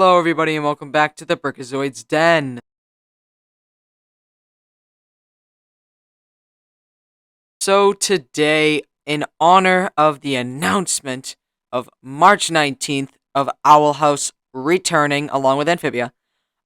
Hello, everybody, and welcome back to the Brickazoid's Den. So, today, in honor of the announcement of March 19th of Owl House returning along with Amphibia,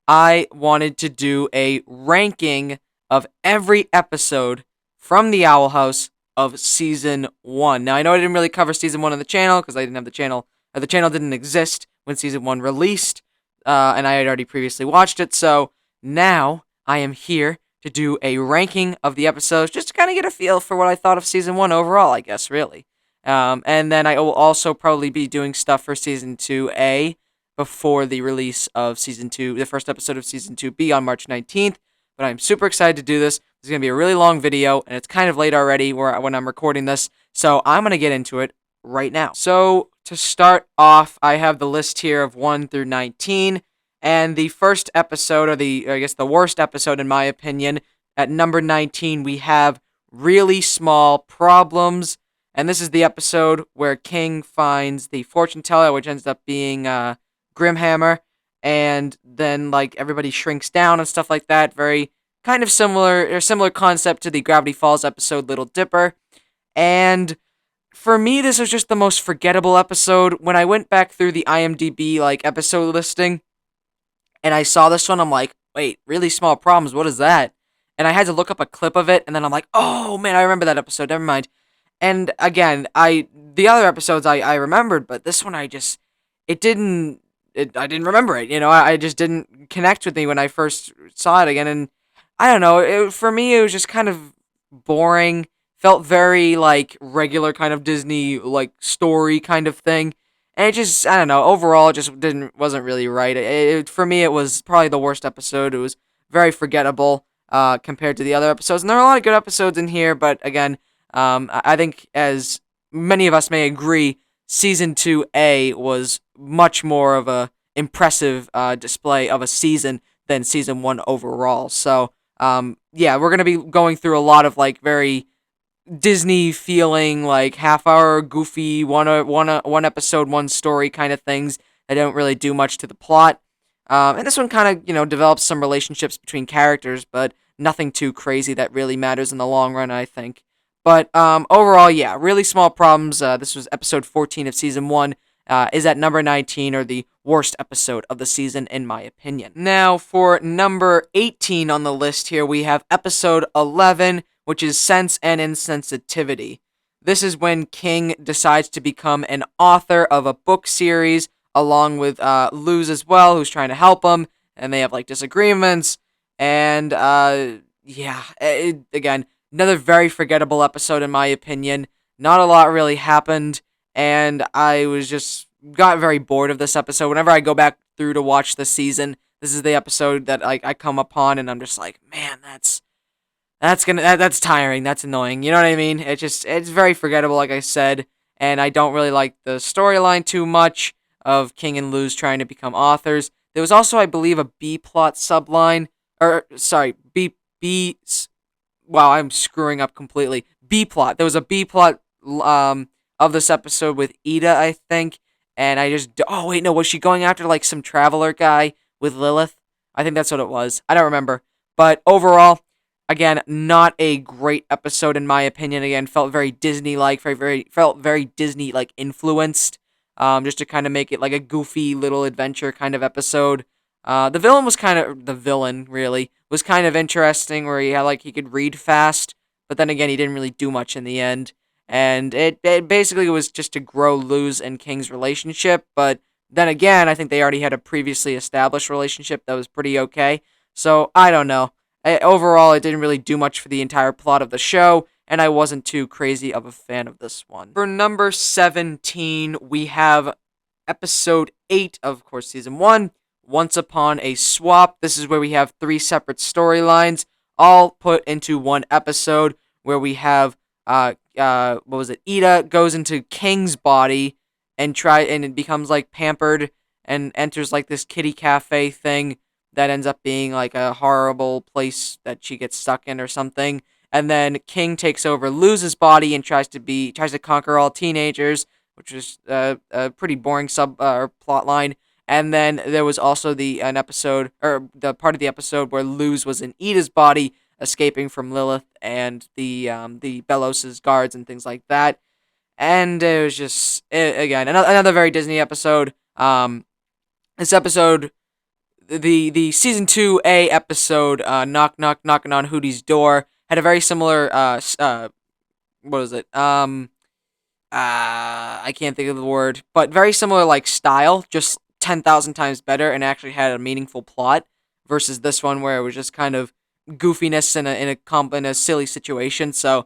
I wanted to do a ranking of every episode from the Owl House of Season 1. Now, I know I didn't really cover Season 1 on the channel because I didn't have the channel, or the channel didn't exist when Season 1 released, and I had already previously watched it, so now I am here to do a ranking of the episodes just to kind of get a feel for what I thought of Season 1 overall, I guess, really. And then I will also probably be doing stuff for Season 2A before the release of Season 2, the first episode of Season 2B on March 19th, but I'm super excited to do this. This is going to be a really long video, and it's kind of late already when I'm recording this, so I'm going to get into it right now. So, to start off, I have the list here of 1 through 19, and the first episode, or the worst episode in my opinion, at number 19, we have Really Small Problems, and this is the episode where King finds the fortune teller, which ends up being, Grimhammer, and then, everybody shrinks down and stuff like that. Very kind of similar concept to the Gravity Falls episode Little Dipper, and for me, this was just the most forgettable episode. When I went back through the IMDb, episode listing, and I saw this one, I'm like, wait, Really Small Problems, what is that? And I had to look up a clip of it, and then I'm like, oh, man, I remember that episode, never mind. And again, the other episodes I remembered, but this one I didn't remember it, I just didn't connect with me when I first saw it again, and I don't know, for me, it was just kind of boring, felt very, regular kind of Disney, story kind of thing, and it just, I don't know, overall, it just wasn't really right. For me, it was probably the worst episode. It was very forgettable, compared to the other episodes, and there are a lot of good episodes in here, but again, I think, as many of us may agree, Season 2A was much more of a impressive display of a season than Season 1 overall. So, yeah, we're going to be going through a lot of, very Disney feeling, half-hour, goofy, one episode, one story kind of things that don't really do much to the plot. And this one kind of, develops some relationships between characters, but nothing too crazy that really matters in the long run, I think. But overall, yeah, Really Small Problems. This was episode 14 of Season 1, is at number 19, or the worst episode of the season, in my opinion. Now, for number 18 on the list here, we have episode 11, which is Sense and Insensitivity. This is when King decides to become an author of a book series, along with Luz as well, who's trying to help him, and they have, disagreements, and, again, another very forgettable episode, in my opinion. Not a lot really happened, and I got very bored of this episode. Whenever I go back through to watch the season, this is the episode that I come upon, and I'm just like, man, that's tiring, that's annoying, you know what I mean? It's very forgettable, like I said, and I don't really like the storyline too much of King and Luz trying to become authors. There was also, I believe, a B-plot subline, wow, I'm screwing up completely. B-plot. There was a B-plot of this episode with Ida, I think, and oh wait, no, was she going after, some traveler guy with Lilith? I think that's what it was. I don't remember. But overall, again, not a great episode in my opinion. Again, felt very Disney-like, felt very Disney-like influenced, just to kind of make it like a goofy little adventure kind of episode. The villain, really, was kind of interesting, where he could read fast, but then again, he didn't really do much in the end, and it basically was just to grow Luz and King's relationship, but then again, I think they already had a previously established relationship that was pretty okay, so I don't know. Overall, it didn't really do much for the entire plot of the show, and I wasn't too crazy of a fan of this one. For number 17, we have episode 8 of course, Season 1, Once Upon a Swap. This is where we have 3 separate storylines, all put into one episode, where we have, Ida goes into King's body, and it becomes, pampered, and enters, this kitty cafe thing, that ends up being, a horrible place that she gets stuck in or something, and then King takes over Luz's body, and tries to conquer all teenagers, which is, a pretty boring plot line. And then there was also an episode, or the part of the episode where Luz was in Ida's body, escaping from Lilith and the Belos's guards and things like that. And it was just again another very Disney episode. This episode, the season 2A episode, knock knock knocking on Hootie's door, had a very similar what is it I can't think of the word, but very similar like style, just 10,000 times better, and actually had a meaningful plot versus this one where it was just kind of goofiness in a silly situation. So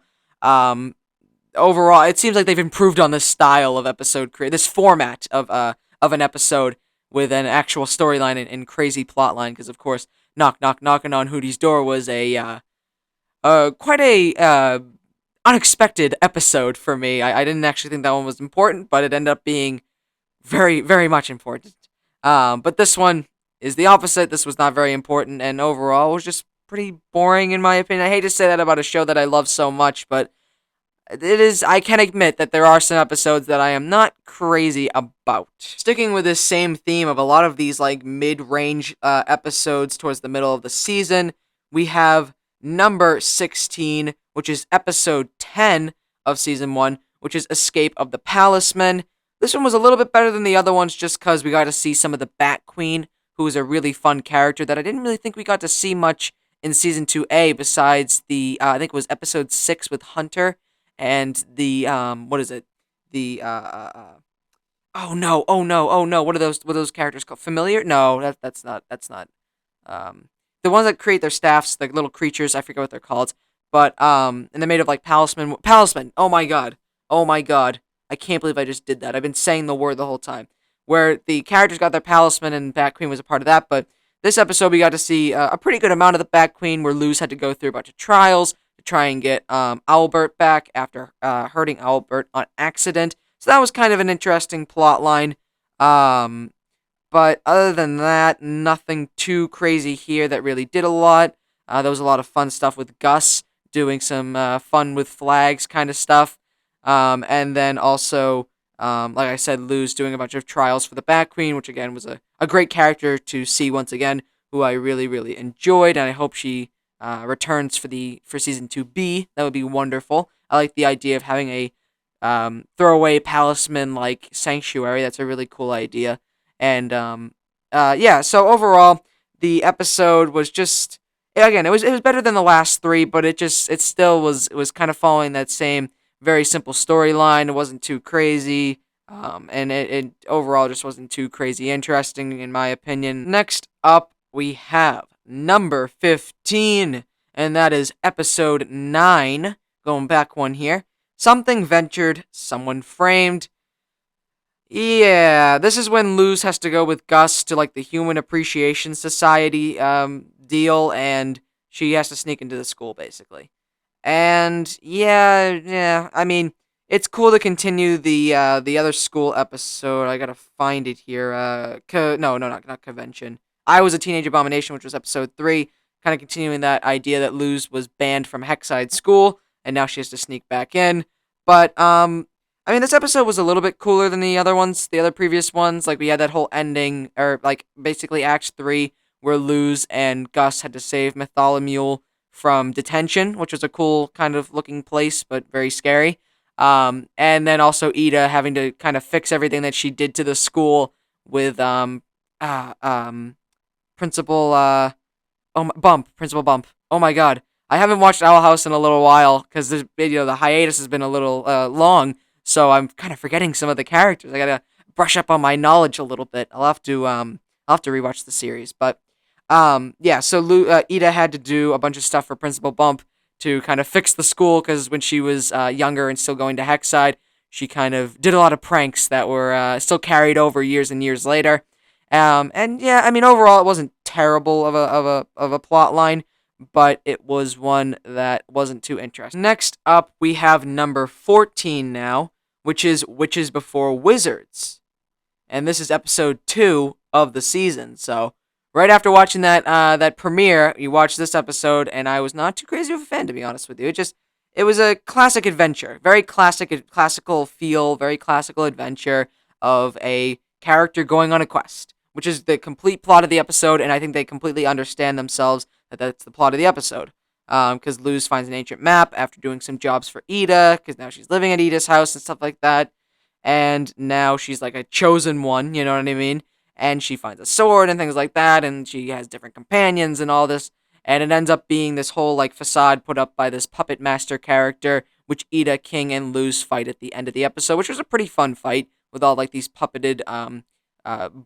overall, it seems like they've improved on this style of episode this format of an episode with an actual storyline and crazy plot line. Because of course, knock knock knocking on Hootie's door was a quite a unexpected episode for me. I didn't actually think that one was important, but it ended up being very very much important. But this one is the opposite. This was not very important, and overall was just pretty boring in my opinion. I hate to say that about a show that I love so much, but it is. I can admit that there are some episodes that I am not crazy about. Sticking with this same theme of a lot of these like mid-range episodes towards the middle of the season, we have number 16, which is episode 10 of season 1, which is Escape of the Palisman. This one was a little bit better than the other ones just because we got to see some of the Bat Queen, who is a really fun character that I didn't really think we got to see much in season 2A besides I think it was episode 6 with Hunter and the what is it? The oh no, oh no, oh no, what are those characters called? Familiar? No, that's not the ones that create their staffs, the little creatures, I forget what they're called. But and they're made of like palisman. Oh my god. Oh my god. I can't believe I just did that. I've been saying the word the whole time. Where the characters got their palisman and Bat Queen was a part of that, but this episode we got to see a pretty good amount of the Bat Queen where Luz had to go through a bunch of trials to try and get Albert back after hurting Albert on accident. So that was kind of an interesting plot line. But other than that, nothing too crazy here that really did a lot. There was a lot of fun stuff with Gus doing some fun with flags kind of stuff. And then also, like I said, Luz doing a bunch of trials for the Bat Queen, which again was a great character to see once again, who I really, really enjoyed. And I hope she returns for season 2B. That would be wonderful. I like the idea of having a throwaway palisman like sanctuary. That's a really cool idea. And yeah, so overall, the episode was just again, it was better than the last 3, but it still was kind of following that same very simple storyline. It wasn't too crazy, and it overall just wasn't too crazy interesting in my opinion. Next up, we have number 15, and that is episode 9. Going back one here. Something ventured, someone framed. Yeah, this is when Luz has to go with Gus to like the Human Appreciation Society deal, and she has to sneak into the school basically. And yeah, I mean, it's cool to continue the other school episode. I gotta find it here. Not convention. I Was a Teenage Abomination, which was episode 3, kind of continuing that idea that Luz was banned from Hexside School, and now she has to sneak back in. But I mean, this episode was a little bit cooler than the other ones, the other previous ones. Like, we had that whole ending, or, like, basically Act 3, where Luz and Gus had to save Mytholomule from detention, which was a cool kind of looking place, but very scary. And then also Ida having to kind of fix everything that she did to the school with, Principal, Principal Bump. Oh my god. I haven't watched Owl House in a little while, because the hiatus has been a little, long. So I'm kind of forgetting some of the characters. I gotta brush up on my knowledge a little bit. I'll have to rewatch the series. But yeah. So Ida had to do a bunch of stuff for Principal Bump to kind of fix the school because when she was younger and still going to Hexside, she kind of did a lot of pranks that were still carried over years and years later. And yeah, I mean overall it wasn't terrible of a plot line, but it was one that wasn't too interesting. Next up, we have number 14 now, which is Witches Before Wizards. And this is episode 2 of the season. So, right after watching that premiere, you watched this episode, and I was not too crazy of a fan, to be honest with you. It was a classic adventure. Very classical feel, very classical adventure of a character going on a quest. which is the complete plot of the episode, and I think they completely understand themselves that that's the plot of the episode. Because Luz finds an ancient map after doing some jobs for Ida, because now she's living at Ida's house and stuff like that. And now she's like a chosen one, you know what I mean? And she finds a sword and things like that, and she has different companions and all this. And it ends up being this whole like facade put up by this puppet master character, which Ida, King, and Luz fight at the end of the episode, which was a pretty fun fight with all like these puppeted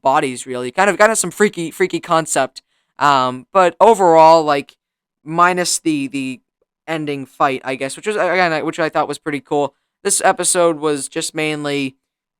bodies. Really, kind of some freaky concept. But overall, like minus the ending fight, I guess, which was again which I thought was pretty cool. This episode was just mainly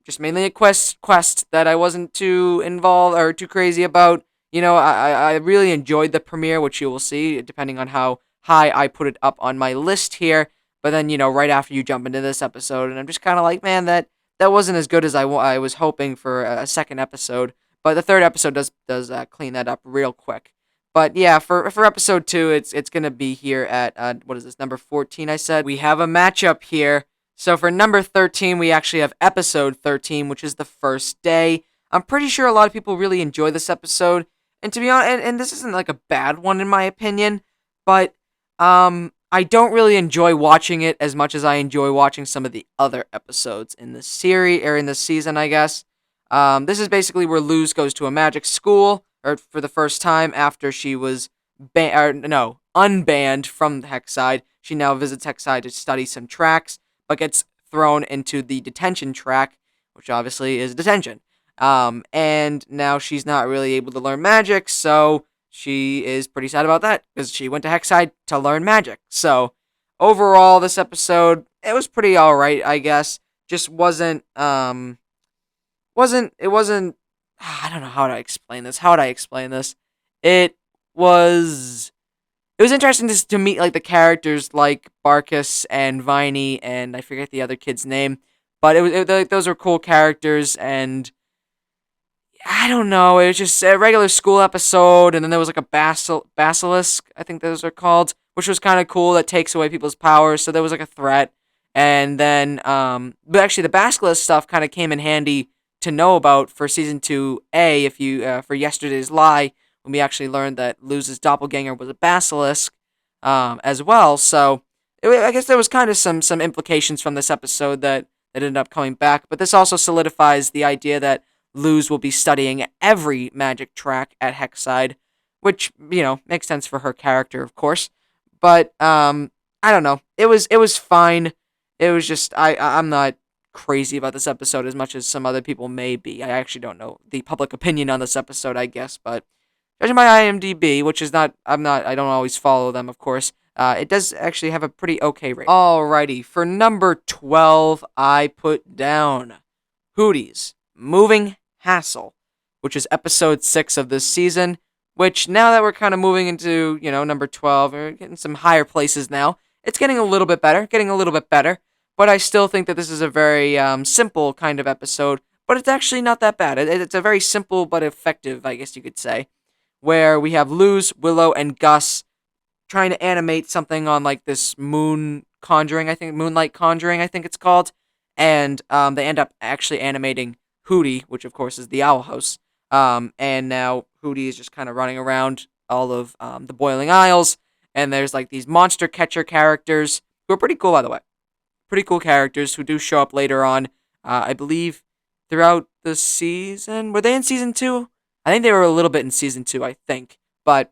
a quest that I wasn't too involved or too crazy about. I really enjoyed the premiere, which you will see depending on how high I put it up on my list here. But then, right after you jump into this episode, and I'm just kind of like, man, that wasn't as good as I was hoping for a second episode. But the third episode does clean that up real quick. But yeah, for episode 2, it's gonna be here at what is this, number 14? I said we have a matchup here. So for number 13, we actually have episode 13, which is the first day. I'm pretty sure a lot of people really enjoy this episode, and to be honest, and this isn't like a bad one in my opinion, but I don't really enjoy watching it as much as I enjoy watching some of the other episodes in the series or in the season, I guess. This is basically where Luz goes to a magic school, or for the first time after she was unbanned from Hexside. She now visits Hexside to study some tracks, but gets thrown into the detention track, which obviously is detention. And now she's not really able to learn magic, so she is pretty sad about that because she went to Hexside to learn magic. So overall, this episode, it was pretty alright, I guess. Just wasn't I don't know how to explain this. How would I explain this? It was it was interesting to meet like the characters like Barkus and Viney, and I forget the other kid's name, but those are cool characters, and I don't know. It was just a regular school episode, and then there was like a basilisk, I think those are called, which was kind of cool. That takes away people's powers, so there was like a threat, and then but actually the basilisk stuff kind of came in handy to know about for season 2A. If you for yesterday's lie, when we actually learned that Luz's doppelganger was a basilisk, as well. So I guess there was kind of some implications from this episode that ended up coming back, but this also solidifies the idea that Luz will be studying every magic track at Hexside, which, makes sense for her character, of course. But I don't know. It was fine. It was just I'm not crazy about this episode as much as some other people may be. I actually don't know the public opinion on this episode, I guess, but judging by IMDb, which is I don't always follow them, of course. It does actually have a pretty okay rate. Alrighty, for number 12, I put down Hootie's Moving Hassle, which is episode 6 of this season, which now that we're kind of moving into, number 12, we're getting some higher places now. It's getting a little bit better, but I still think that this is a very simple kind of episode, but it's actually not that bad. It's a very simple but effective, I guess you could say, where we have Luz, Willow, and Gus trying to animate something on like this moonlight conjuring, I think it's called, and they end up actually animating Hootie, which of course is the Owl House. And now Hootie is just kind of running around all of the Boiling Isles, and there's like these monster catcher characters who are pretty cool, by the way. Pretty cool characters who do show up later on, I believe, throughout the season. Were they in season 2? I think they were a little bit in season 2, I think. But,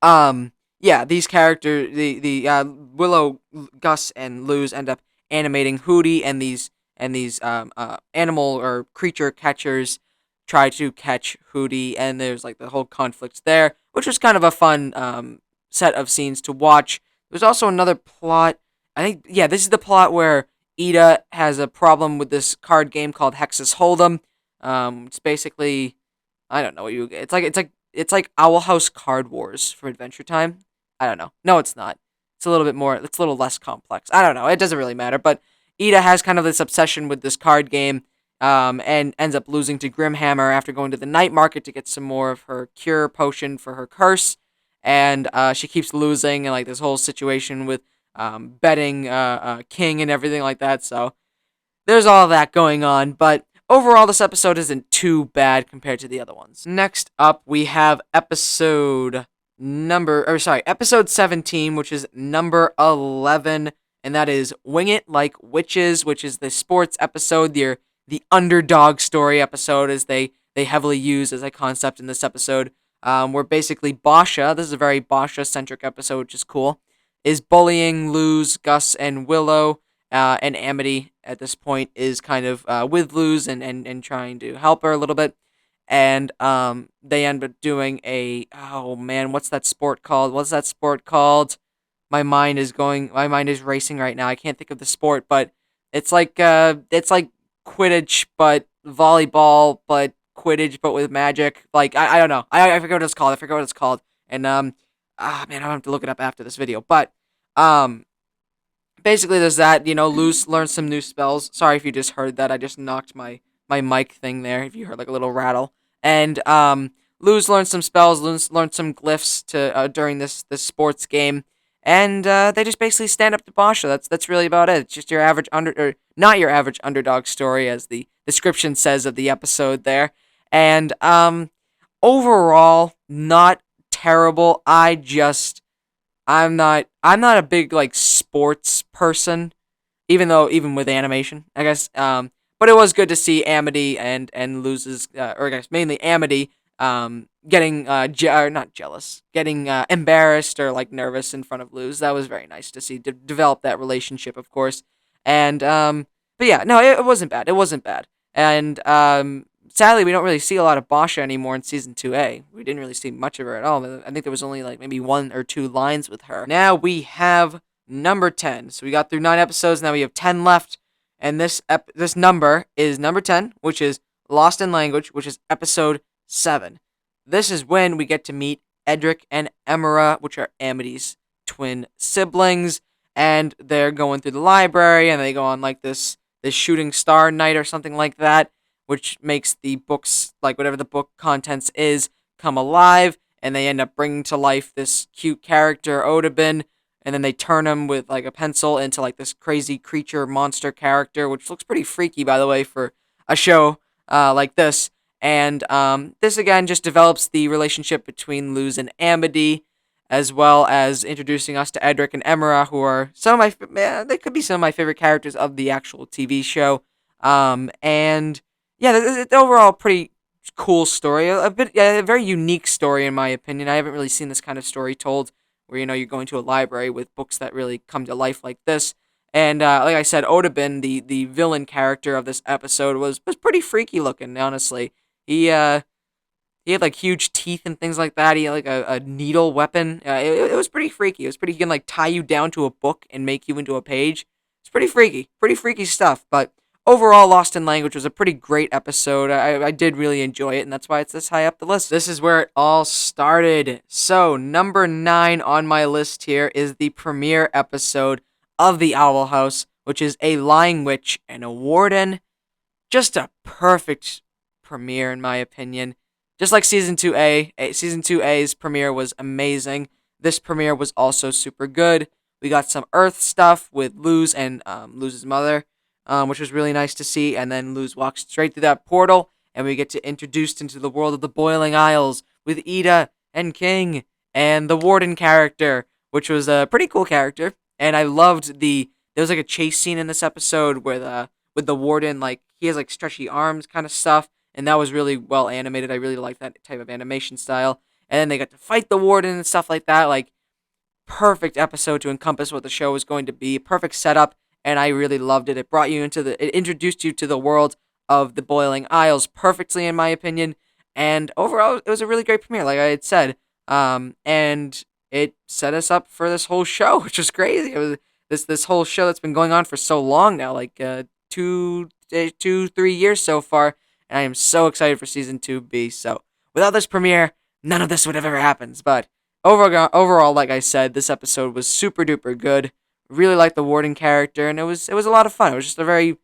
yeah, these characters, the Willow, Gus, and Luz end up animating Hootie, and these animal or creature catchers try to catch Hootie, and there's like the whole conflict there, which was kind of a fun set of scenes to watch. There's also another plot. I think, yeah, this is the plot where Ida has a problem with this card game called Hexas Hold'em. It's basically, I don't know what you. It's like Owl House Card Wars for Adventure Time. I don't know. No, it's not. It's a little bit more. It's a little less complex. I don't know. It doesn't really matter. But Ida has kind of this obsession with this card game, and ends up losing to Grimhammer after going to the night market to get some more of her cure potion for her curse. And she keeps losing, and like this whole situation with betting King and everything like that. So there's all that going on. But overall, this episode isn't too bad compared to the other ones. Next up, we have episode 17, which is number 11, and that is Wing It Like Witches, which is the sports episode, the underdog story episode, as they heavily use as a concept in this episode. Where basically Basha, this is a very Basha-centric episode, which is cool, is bullying Luz, Gus, and Willow, and Amity at this point is kind of with Luz and trying to help her a little bit. And they end up doing oh man, what's that sport called? My mind is racing right now. I can't think of the sport, but it's like Quidditch, but volleyball, but Quidditch, but with magic. Like I don't know. I forget what it's called. And man, I'm gonna have to look it up after this video. But basically there's that. Luz learns some new spells. Sorry if you just heard that. I just knocked my mic thing there. If you heard like a little rattle. And Luz learns some spells. Luz learns some glyphs to during this sports game. And they just basically stand up to Basha. That's really about it. It's just your average not your average underdog story, as the description says of the episode there. And overall, not terrible. I'm not a big like sports person, even with animation, I guess. But it was good to see Amity and Luz's, or I guess mainly Amity, getting not jealous, getting embarrassed or like nervous in front of Luz. That was very nice to see develop that relationship, of course. And but yeah, no, it wasn't bad. It wasn't bad. And sadly, we don't really see a lot of Basha anymore in season 2A. We didn't really see much of her at all. I think there was only like maybe 1 or 2 lines with her. Now we have number 10. So we got through 9 episodes. Now we have 10 left. And this number is number 10, which is Lost in Language, which is episode 7. This is when we get to meet Edric and Emira, which are Amity's twin siblings. And they're going through the library, and they go on like this shooting star night or something like that, which makes the books, like whatever the book contents is, come alive, and they end up bringing to life this cute character, Odabin, and then they turn him with like a pencil into like this crazy creature monster character, which looks pretty freaky, by the way, for a show like this. And this again just develops the relationship between Luz and Amity, as well as introducing us to Edric and Emira, who are they could be some of my favorite characters of the actual TV show. And yeah, it's overall pretty cool story. A very unique story in my opinion. I haven't really seen this kind of story told, where you're going to a library with books that really come to life like this. And like I said, Odabin, the villain character of this episode, was pretty freaky looking. Honestly, he had like huge teeth and things like that. He had like a needle weapon. It was pretty freaky. He can like tie you down to a book and make you into a page. It's pretty freaky stuff. But overall, Lost in Language was a pretty great episode. I did really enjoy it, and that's why it's this high up the list. This is where it all started. So, number 9 on my list here is the premiere episode of The Owl House, which is A Lying Witch and a Warden. Just a perfect premiere, in my opinion. Just like Season 2A, Season 2A's premiere was amazing. This premiere was also super good. We got some Earth stuff with Luz and Luz's mother, which was really nice to see. And then Luz walks straight through that portal, and we get to introduced into the world of the Boiling Isles with Ida and King and the Warden character, which was a pretty cool character. And I loved there was like a chase scene in this episode where with the Warden, like he has like stretchy arms kind of stuff, and that was really well animated. I really like that type of animation style. And then they got to fight the Warden and stuff like that. Like, perfect episode to encompass what the show was going to be. Perfect setup. And I really loved it. It introduced you to the world of the Boiling Isles perfectly, in my opinion. And overall, it was a really great premiere, like I had said. And it set us up for this whole show, which was crazy. It was this whole show that's been going on for so long now, like 3 years so far. And I am so excited for season 2B. So without this premiere, none of this would have ever happened. But overall, like I said, this episode was super duper good. Really liked the Warden character, and it was a lot of fun. It was just a very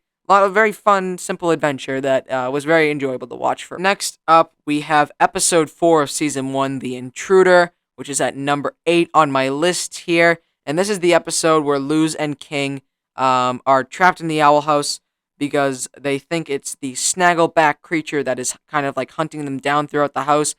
fun, simple adventure that was very enjoyable to watch. Next up, we have episode 4 of season 1, The Intruder, which is at number 8 on my list here. And this is the episode where Luz and King are trapped in the Owl House, because they think it's the snaggleback creature that is kind of like hunting them down throughout the house,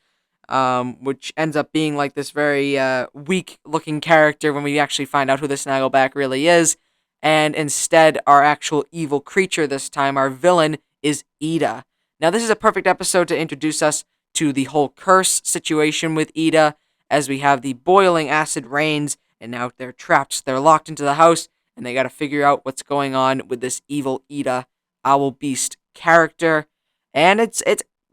which ends up being like this very weak looking character when we actually find out who the snaggleback really is. And instead, our actual evil creature this time, our villain, is Ida. Now, this is a perfect episode to introduce us to the whole curse situation with Ida, as we have the boiling acid rains, and now they're trapped, they're locked into the house, and they gotta figure out what's going on with this evil Ida, owl beast character. And it's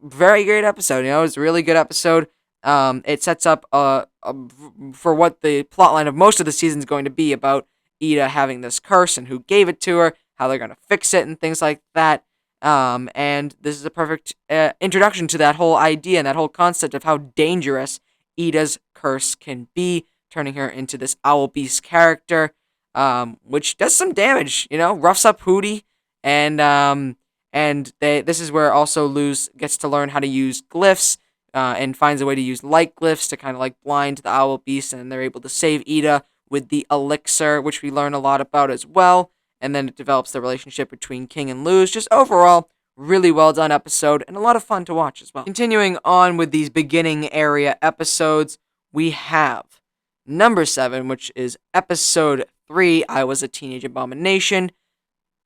very great episode. It's a really good episode. It sets up for what the plotline of most of the season is going to be about Ida having this curse and who gave it to her, how they're gonna fix it, and things like that. And this is a perfect introduction to that whole idea and that whole concept of how dangerous Ida's curse can be, turning her into this owl beast character, which does some damage. Roughs up Hootie, and this is where also Luz gets to learn how to use glyphs, and finds a way to use light glyphs to kind of like blind the owl beast, and they're able to save Ida with the elixir, which we learn a lot about as well. And then it develops the relationship between King and Luz. Just overall, really well done episode, and a lot of fun to watch as well. Continuing on with these beginning area episodes, we have number 7, which is episode 3, I Was a Teenage Abomination.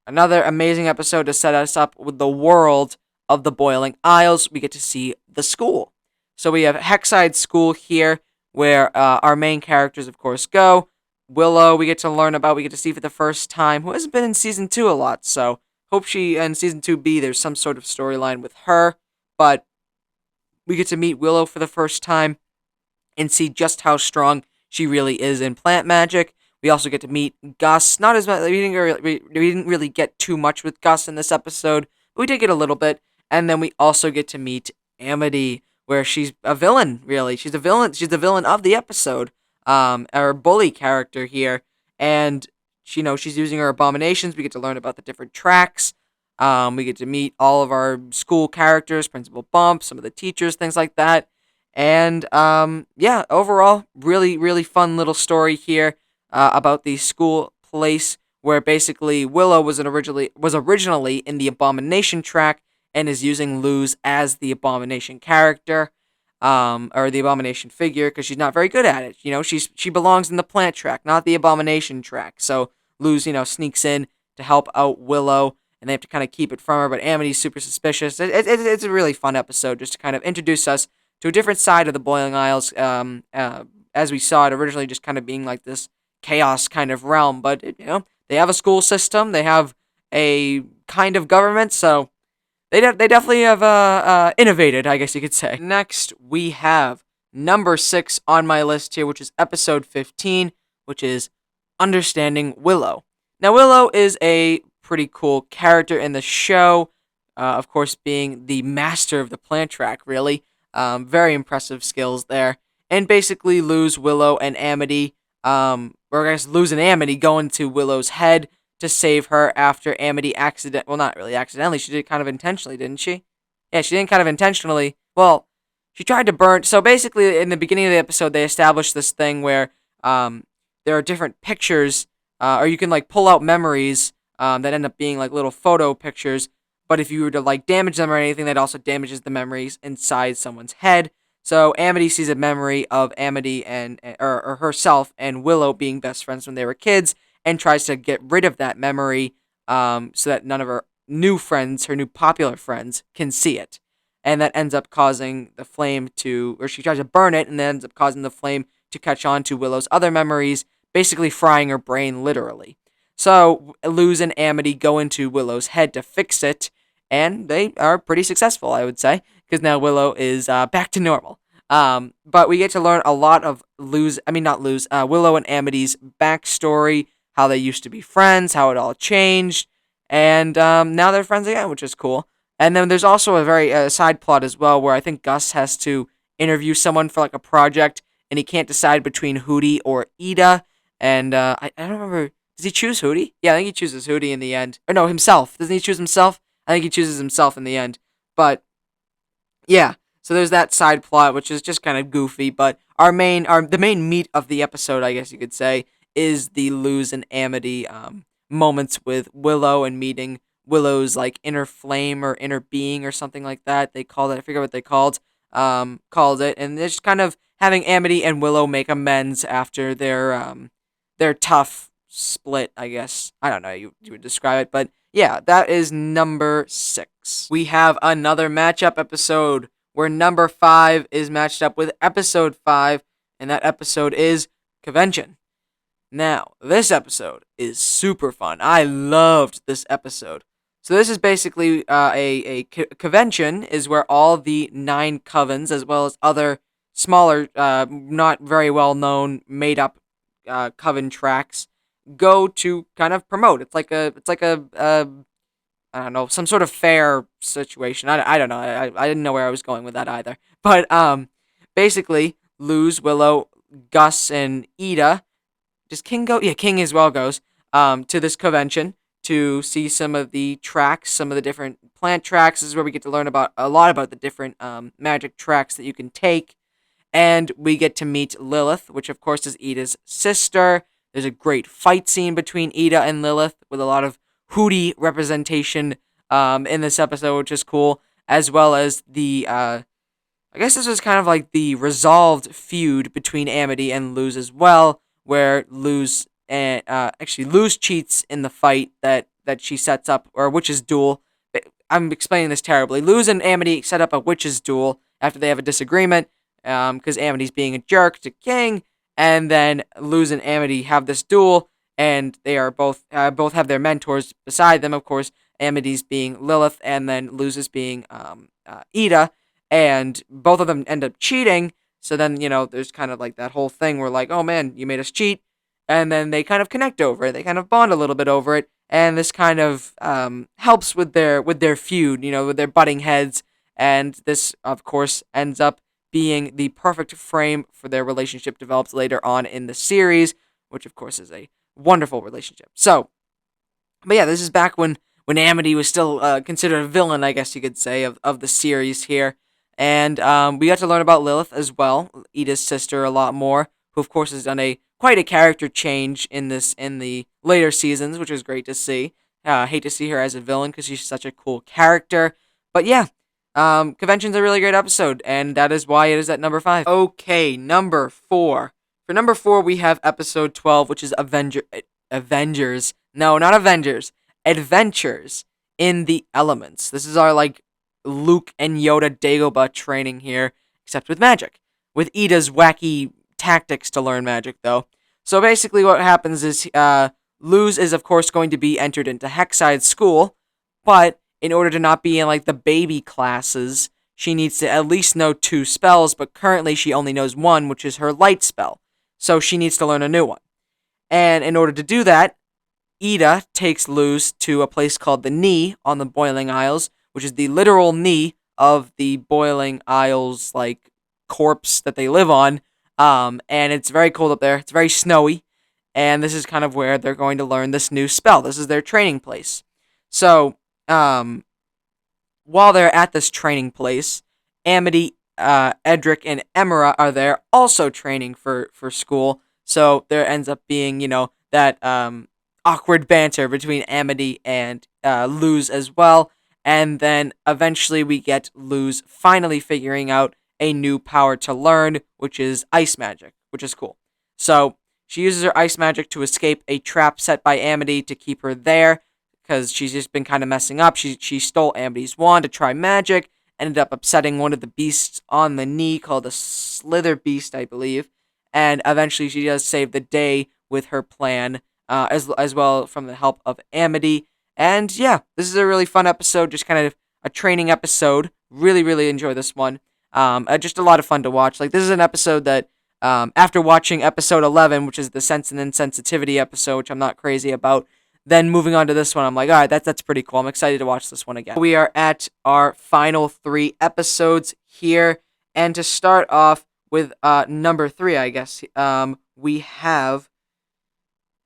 Another amazing episode to set us up with the world of the Boiling Isles. We get to see the school. So we have Hexside School here, where our main characters, of course, go. Willow, we get to see for the first time, who hasn't been in Season 2 a lot, so hope she, in Season 2B, there's some sort of storyline with her, but we get to meet Willow for the first time and see just how strong she really is in plant magic. We also get to meet Gus. Not as much. We didn't really get too much with Gus in this episode, but we did get a little bit. And then we also get to meet Amity, where she's a villain. Really, she's a villain. She's the villain of the episode. Our bully character here, and she's using her abominations. We get to learn about the different tracks. We get to meet all of our school characters, Principal Bump, some of the teachers, things like that. And overall, really, really fun little story here about the school place where basically Willow was originally in the Abomination track and is using Luz as the Abomination character, or the Abomination figure, because she's not very good at it. She belongs in the plant track, not the Abomination track. So Luz, sneaks in to help out Willow, and they have to kind of keep it from her. But Amity's super suspicious. It's a really fun episode just to kind of introduce us to a different side of the Boiling Isles, as we saw it originally, just kind of being like this chaos kind of realm. But they have a school system, they have a kind of government, so they definitely have innovated, I guess you could say. Next, we have number 6 on my list here, which is episode 15, which is Understanding Willow. Now, Willow is a pretty cool character in the show, of course, being the master of the plant track, really. Very impressive skills there. And basically, Luz, Willow, and Amity, or I guess Luz and Amity go into Willow's head to save her after Amity not really accidentally, she did it kind of intentionally, didn't she? Yeah, she didn't kind of intentionally. Well, she tried to burn. So basically, in the beginning of the episode, they established this thing where there are different pictures, or you can like pull out memories that end up being like little photo pictures. But if you were to like damage them or anything, that also damages the memories inside someone's head. So Amity sees a memory of Amity or herself and Willow being best friends when they were kids, and tries to get rid of that memory, so that none of her new friends, her new popular friends, can see it. And that ends up causing the flame or she tries to burn it, and then ends up causing the flame to catch on to Willow's other memories, basically frying her brain literally. So Luz and Amity go into Willow's head to fix it, and they are pretty successful, I would say, because now Willow is back to normal. But we get to learn a lot of Willow and Amity's backstory, how they used to be friends, how it all changed, and now they're friends again, which is cool. And then there's also a very side plot as well, where I think Gus has to interview someone for like a project, and he can't decide between Hootie or Ida. And I don't remember. Does he choose Hootie? Yeah, I think he chooses Hootie in the end. Or no, himself. Doesn't he choose himself? I think he chooses himself in the end. But yeah, so there's that side plot, which is just kind of goofy. But the main meat of the episode, I guess you could say, is the Luz and Amity moments with Willow and meeting Willow's like inner flame or inner being or something like that. They called it. I forget what they called it, and they're just kind of having Amity and Willow make amends after their tough split. I guess I don't know how you would describe it, but yeah, that is number 6. We have another matchup episode where number 5 is matched up with episode 5, and that episode is Convention. Now, this episode is super fun. I loved this episode. So this is basically a convention is where all the 9 covens, as well as other smaller, not very well known, made up coven tracks, go to kind of promote. It's like a I don't know, some sort of fair situation. I don't know. I didn't know where I was going with that either. But basically, Luz, Willow, Gus, and Ida. Does King go? Yeah, King as well goes to this convention to see some of the tracks, some of the different plant tracks. This is where we get to learn about a lot about the different magic tracks that you can take. And we get to meet Lilith, which of course is Ida's sister. There's a great fight scene between Ida and Lilith with a lot of Hootie representation in this episode, which is cool, as well as the I guess this was kind of like the resolved feud between Amity and Luz as well, where Luz and actually Luz cheats in the fight that she sets up, or a witches duel. I'm explaining this terribly. Luz and Amity set up a witches duel after they have a disagreement, because Amity's being a jerk to King, and then Luz and Amity have this duel, and they are both have their mentors beside them. Of course, Amity's being Lilith, and then Luz's being Ida, and both of them end up cheating. So then, there's kind of like that whole thing where like, oh man, you made us cheat, and then they kind of connect over it. They kind of bond a little bit over it, and this kind of helps with their feud, with their butting heads, and this of course ends up being the perfect frame for their relationship develops later on in the series, which of course is a wonderful relationship. So, but yeah, this is back when Amity was still considered a villain, I guess you could say, of the series here. And we got to learn about Lilith as well, Ida's sister, a lot more, who of course has done quite a character change in the later seasons, which was great to see. Hate to see her as a villain because she's such a cool character. But yeah, Convention's a really great episode, and that is why it is at number 5. Okay, number 4. For number 4, we have episode 12, which is Avengers. No, not Avengers. Adventures in the Elements. This is our, Luke and Yoda Dagobah training here, except with magic. With Ida's wacky tactics to learn magic, though. So basically what happens is, Luz is, of course, going to be entered into Hexside School, but in order to not be in, the baby classes, she needs to at least know 2 spells, but currently she only knows 1, which is her light spell. So she needs to learn a new one. And in order to do that, Ida takes Luz to a place called the Knee on the Boiling Isles, which is the literal knee of the Boiling Isles, corpse that they live on. And it's very cold up there. It's very snowy. And this is kind of where they're going to learn this new spell. This is their training place. So, while they're at this training place, Amity, Edric, and Emera are there also training for school. So there ends up being, that awkward banter between Amity and Luz as well. And then eventually we get Luz finally figuring out a new power to learn, which is ice magic, which is cool. So she uses her ice magic to escape a trap set by Amity to keep her there, because she's just been kind of messing up. She stole Amity's wand to try magic, ended up upsetting one of the beasts on the Knee called a Slither Beast, I believe, and eventually she does save the day with her plan, as well from the help of Amity. And yeah, this is a really fun episode, just kind of a training episode. Really, really enjoy this one. Just a lot of fun to watch. This is an episode that, after watching episode 11, which is the Sense and Insensitivity episode, which I'm not crazy about, then moving on to this one, I'm like, all right, that's pretty cool. I'm excited to watch this one again. We are at our final 3 episodes here, and to start off with number 3, I guess, we have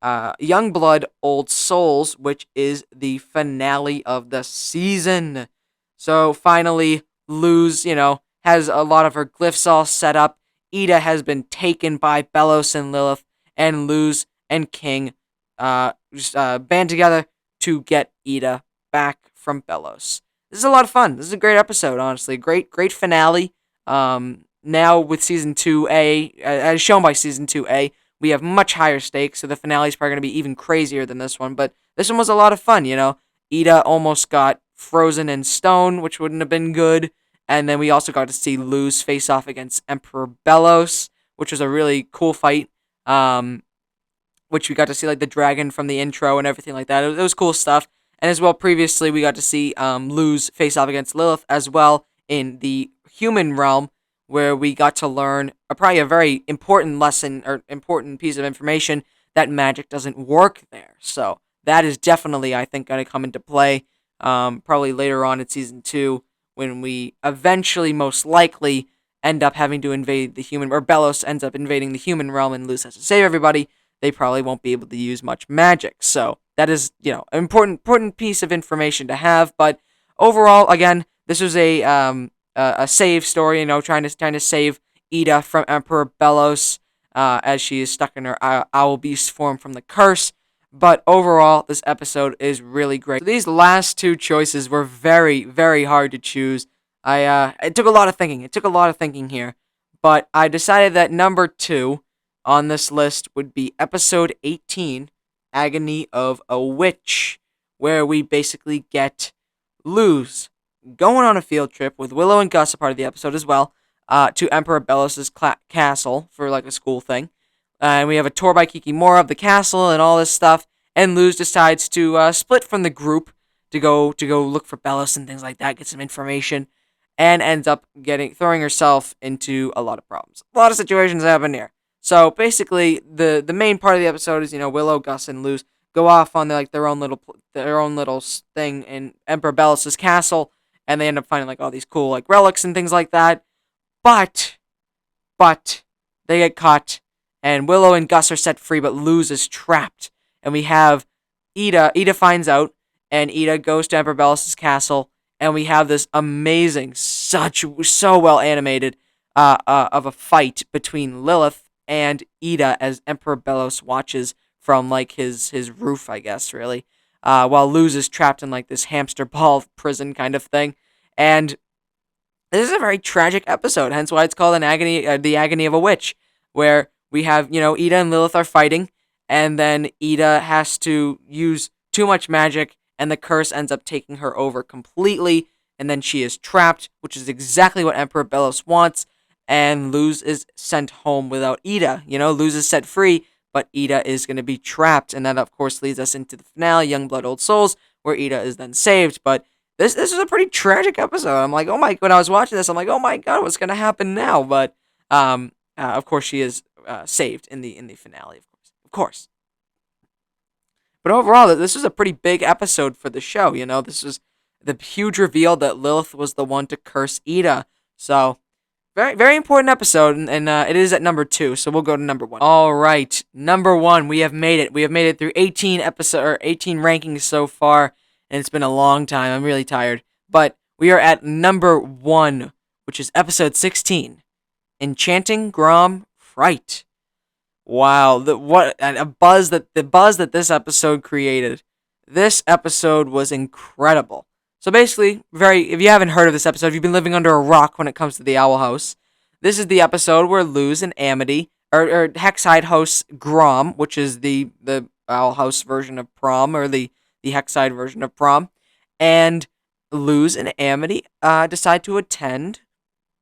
Youngblood Old Souls, which is the finale of the season. So finally, Luz, has a lot of her glyphs all set up. Ida has been taken by Belos and Lilith, and Luz and King band together to get Ida back from Belos. This is a lot of fun. This is a great episode, honestly. Great finale. Now with season 2A, as shown by season 2A, we have much higher stakes, so the finale is probably going to be even crazier than this one. But this one was a lot of fun, Ida almost got frozen in stone, which wouldn't have been good. And then we also got to see Luz face off against Emperor Belos, which was a really cool fight. Which we got to see like the dragon from the intro and everything like that. It was cool stuff. And as well, previously we got to see Luz face off against Lilith as well in the human realm, where we got to learn probably a very important lesson or important piece of information that magic doesn't work there. So that is definitely, I think, going to come into play probably later on in season 2, when we eventually, most likely, end up having to invade the human, or Belos ends up invading the human realm and Luz has to save everybody. They probably won't be able to use much magic. So that is, an important piece of information to have. But overall, again, this was a save story. Trying to save Ida from Emperor Belos as she is stuck in her owl beast form from the curse. But overall, this episode is really great. So these last two choices were very, very hard to choose. It took a lot of thinking. It took a lot of thinking here, but I decided that number 2 on this list would be episode 18, Agony of a Witch, where we basically get Luz going on a field trip with Willow and Gus, a part of the episode as well, to Emperor Belos' castle for like a school thing. And we have a tour by Kikimora of the castle and all this stuff. And Luz decides to split from the group to go look for Belos and things like that, get some information, and ends up throwing herself into a lot of problems. A lot of situations happen here. So basically, the main part of the episode is Willow, Gus, and Luz go off on their own little thing in Emperor Belos' castle, and they end up finding like all these cool like relics and things like that. But they get caught. And Willow and Gus are set free, but Luz is trapped. And we have Ida. Ida finds out, and Ida goes to Emperor Belos' castle, and we have this amazing, so well animated of a fight between Lilith and Ida as Emperor Belos watches from like his roof, I guess, really, while Luz is trapped in like this hamster ball prison kind of thing. And this is a very tragic episode, hence why it's called the agony of a witch, where we have, Ida and Lilith are fighting, and then Ida has to use too much magic, and the curse ends up taking her over completely, and then she is trapped, which is exactly what Emperor Belos wants, and Luz is sent home without Ida. Luz is set free, but Ida is going to be trapped, and that, of course, leads us into the finale, Young Blood, Old Souls, where Ida is then saved, but this is a pretty tragic episode. I'm like, when I was watching this, I'm like, oh my god, what's going to happen now? But, of course, she is saved in the finale, of course. But overall, this was a pretty big episode for the show. This was the huge reveal that Lilith was the one to curse Ida. So, very, very important episode, and it is at number 2. So we'll go to number 1. All right, number 1. We have made it. We have made it through 18 rankings so far, and it's been a long time. I'm really tired, but we are at number 1, which is episode 16, Enchanting Grom Fright. Wow, the buzz that this episode created. This episode was incredible. So basically, if you haven't heard of this episode, if you've been living under a rock when it comes to the Owl House, this is the episode where Luz and Amity, or Hexside hosts Grom, which is the Owl House version of prom, or the Hexside version of prom, and Luz and Amity decide to attend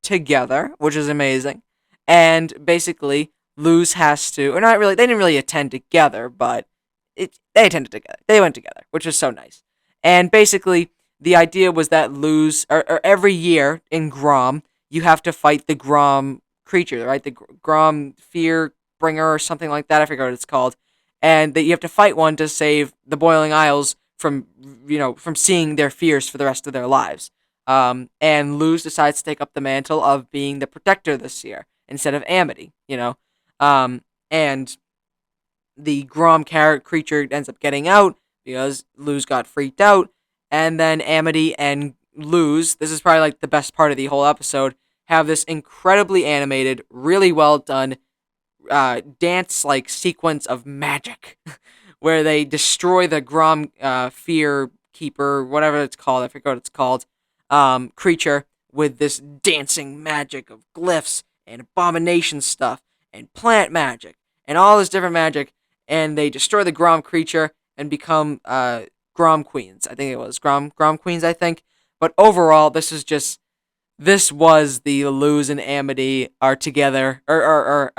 together, which is amazing. And basically, Luz has to, or not really, they didn't really attend together, but they attended together. They went together, which was so nice. And basically, the idea was that Luz, or every year in Grom, you have to fight the Grom creature, right? The Grom Fear Bringer or something like that. I forget what it's called. And that you have to fight one to save the Boiling Isles from seeing their fears for the rest of their lives. And Luz decides to take up the mantle of being the protector this year instead of Amity, and the Grom creature ends up getting out because Luz got freaked out, and then Amity and Luz, this is probably like the best part of the whole episode, have this incredibly animated, really well done dance-like sequence of magic where they destroy the Grom fear keeper, whatever it's called, I forget what it's called, creature with this dancing magic of glyphs and abomination stuff and plant magic and all this different magic, and they destroy the Grom creature and become Grom Queens. I think it was Grom Queens, I think. But overall, this was the Luz and Amity are together or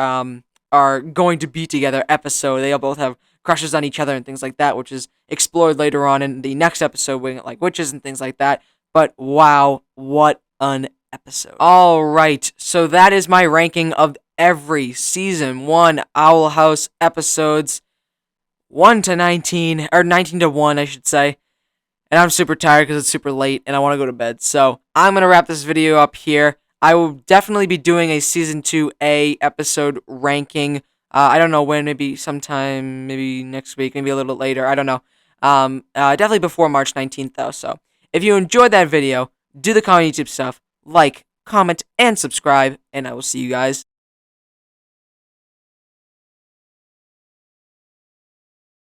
are going to be together episode. They all both have crushes on each other and things like that, which is explored later on in the next episode, with like witches and things like that. But wow, what an episode! All right, so that is my ranking of every season 1 Owl House episodes, 1 to 19, or 19 to 1, I should say. And I'm super tired because it's super late and I want to go to bed. So I'm going to wrap this video up here. I will definitely be doing a Season 2A episode ranking. I don't know when, maybe sometime, maybe next week, maybe a little bit later. I don't know. Definitely before March 19th, though. So if you enjoyed that video, do the common YouTube stuff. Like, comment, and subscribe. And I will see you guys